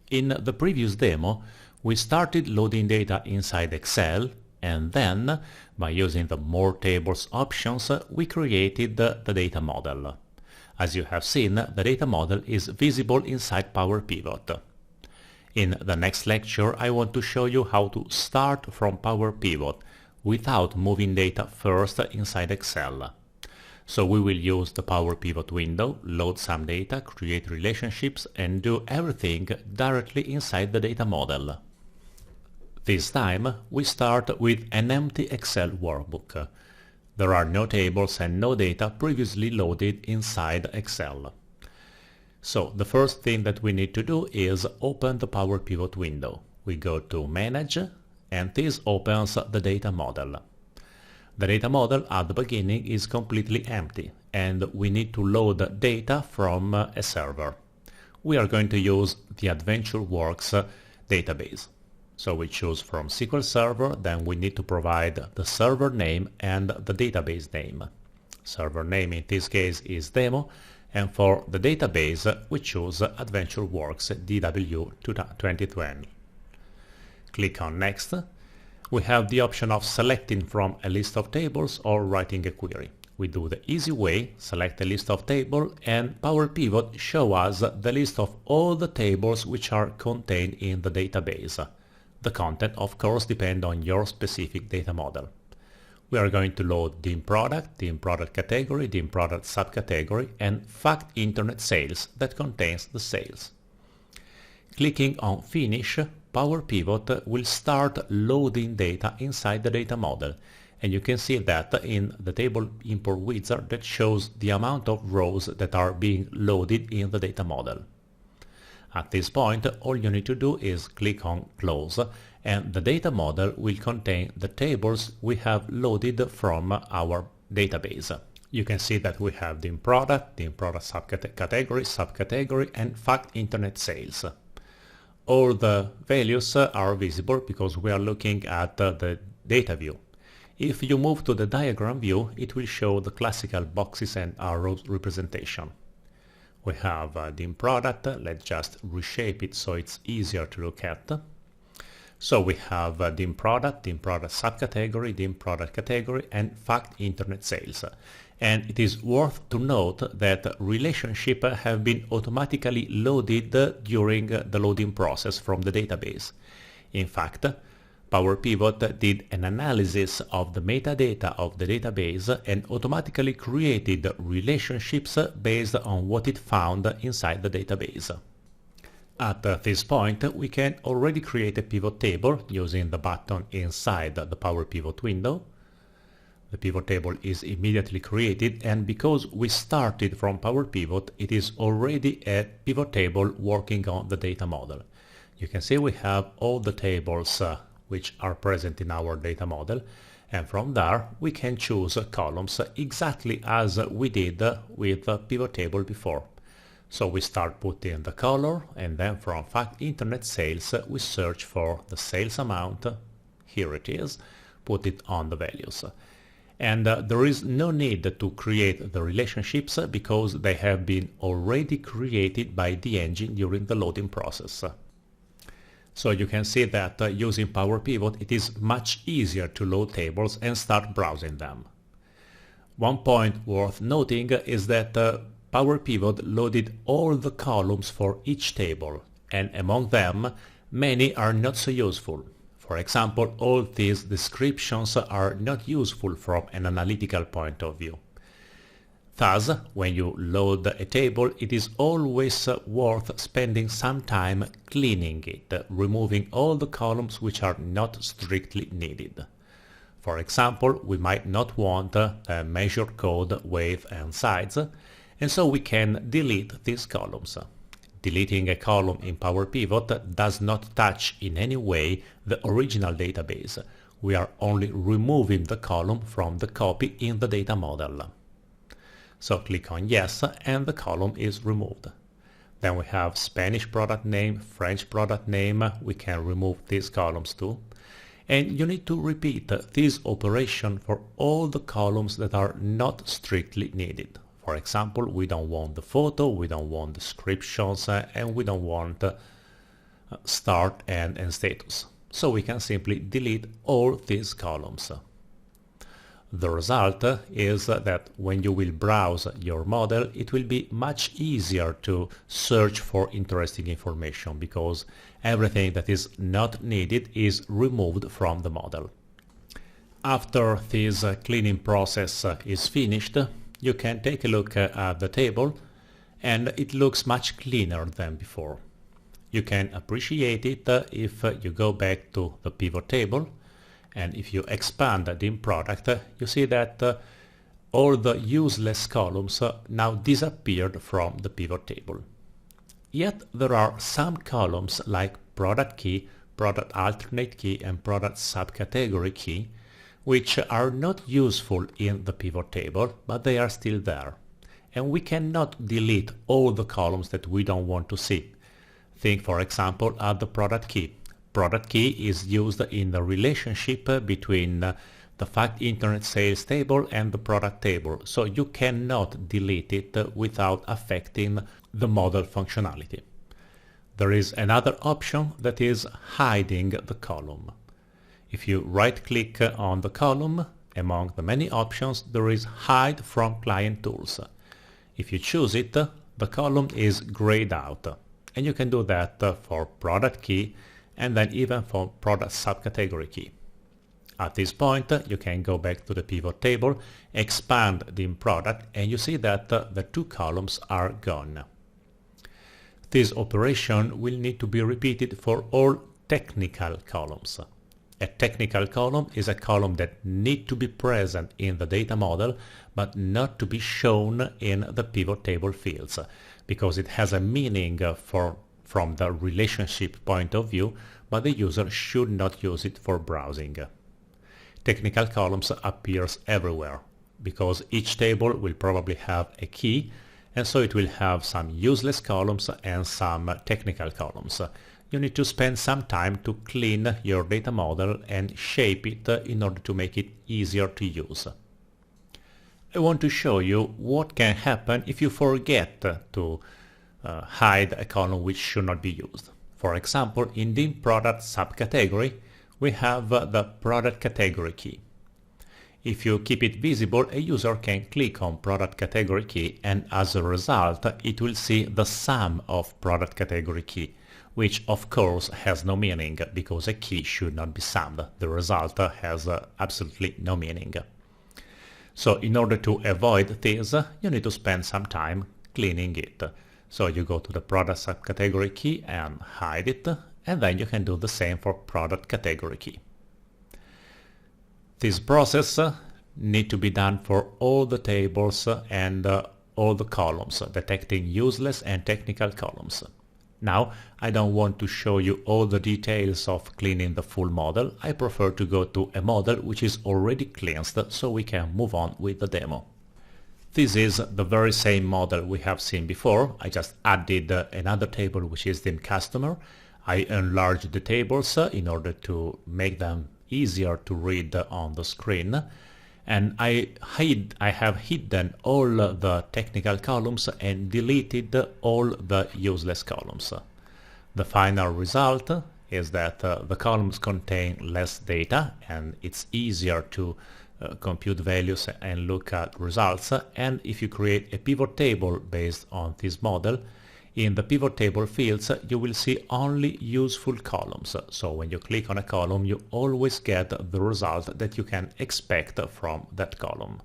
In the previous demo, we started loading data inside Excel, and then, by using the More Tables options, we created the data model. As you have seen, the data model is visible inside Power Pivot. In the next lecture, I want to show you how to start from Power Pivot without moving data first inside Excel. So we will use the Power Pivot window, load some data, create relationships, and do everything directly inside the data model. This time we start with an empty Excel workbook. There are no tables and no data previously loaded inside Excel. So the first thing that we need to do is open the Power Pivot window. We go to Manage, and this opens the data model. The data model at the beginning is completely empty, and we need to load data from a server. We are going to use the AdventureWorks database. So we choose from SQL Server, then we need to provide the server name and the database name. Server name in this case is demo, and for the database we choose AdventureWorks DW 2020. Click on Next. We have the option of selecting from a list of tables or writing a query. We do the easy way, select a list of tables, and Power Pivot shows us the list of all the tables which are contained in the database. The content, of course, depends on your specific data model. We are going to load the in-product category, the in-product subcategory, and fact internet sales that contains the sales. Clicking on Finish, Power Pivot will start loading data inside the data model, and you can see that in the table import wizard that shows the amount of rows that are being loaded in the data model. At this point, all you need to do is click on Close, and the data model will contain the tables we have loaded from our database. You can see that we have the in-product subcategory, and fact internet sales. All the values are visible because we are looking at the data view. If you move to the diagram view, it will show the classical boxes and arrows representation. We have the in-product. Let's just reshape it so it's easier to look at. So we have the in-product subcategory, the in-product category, and fact internet sales. And it is worth to note that relationships have been automatically loaded during the loading process from the database. In fact, Power Pivot did an analysis of the metadata of the database and automatically created relationships based on what it found inside the database. At this point, we can already create a pivot table using the button inside the Power Pivot window. The pivot table is immediately created, and because we started from Power Pivot, it is already a pivot table working on the data model. You can see we have all the tables which are present in our data model, and from there we can choose columns exactly as we did with the pivot table before. So we start putting the color, and then from fact internet sales we search for the sales amount. Here it is, put it on the values. And there is no need to create the relationships because they have been already created by the engine during the loading process. So you can see that using Power Pivot it is much easier to load tables and start browsing them. One point worth noting is that Power Pivot loaded all the columns for each table, and among them many are not so useful. For example, all these descriptions are not useful from an analytical point of view. Thus, when you load a table, it is always worth spending some time cleaning it, removing all the columns which are not strictly needed. For example, we might not want a measure code, weight and size, and so we can delete these columns. Deleting a column in Power Pivot does not touch in any way the original database. We are only removing the column from the copy in the data model. So click on Yes, and the column is removed. Then we have Spanish product name, French product name. We can remove these columns too. And you need to repeat this operation for all the columns that are not strictly needed. For example, we don't want the photo, we don't want descriptions, and we don't want start and end status. So we can simply delete all these columns. The result is that when you will browse your model, it will be much easier to search for interesting information because everything that is not needed is removed from the model. After this cleaning process is finished, you can take a look at the table, and it looks much cleaner than before. You can appreciate it if you go back to the pivot table, and if you expand the dim product, you see that all the useless columns now disappeared from the pivot table. Yet there are some columns like product key, product alternate key, and product subcategory key, which are not useful in the pivot table, but they are still there. And we cannot delete all the columns that we don't want to see. Think, for example, at the product key. Product key is used in the relationship between the fact internet sales table and the product table, so you cannot delete it without affecting the model functionality. There is another option that is hiding the column. If you right-click on the column, among the many options there is Hide from Client Tools. If you choose it, the column is grayed out, and you can do that for product key and then even for product subcategory key. At this point, you can go back to the pivot table, expand the product, and you see that the two columns are gone. This operation will need to be repeated for all technical columns. A technical column is a column that needs to be present in the data model, but not to be shown in the pivot table fields, because it has a meaning from the relationship point of view, but the user should not use it for browsing. Technical columns appears everywhere, because each table will probably have a key, and so it will have some useless columns and some technical columns. You need to spend some time to clean your data model and shape it in order to make it easier to use. I want to show you what can happen if you forget to hide a column which should not be used. For example, in the product subcategory, we have the product category key. If you keep it visible, a user can click on product category key, and as a result, it will see the sum of product category key, which of course has no meaning because a key should not be summed. The result has absolutely no meaning. So in order to avoid this, you need to spend some time cleaning it. So you go to the product subcategory key and hide it, and then you can do the same for product category key. This process needs to be done for all the tables and all the columns, detecting useless and technical columns. Now, I don't want to show you all the details of cleaning the full model. I prefer to go to a model which is already cleansed so we can move on with the demo. This is the very same model we have seen before. I just added another table which is the customer. I enlarged the tables in order to make them easier to read on the screen. And I have hidden all the technical columns and deleted all the useless columns. The final result is that the columns contain less data, and it's easier to compute values and look at results. And if you create a pivot table based on this model, in the pivot table fields you will see only useful columns. So when you click on a column, you always get the result that you can expect from that column.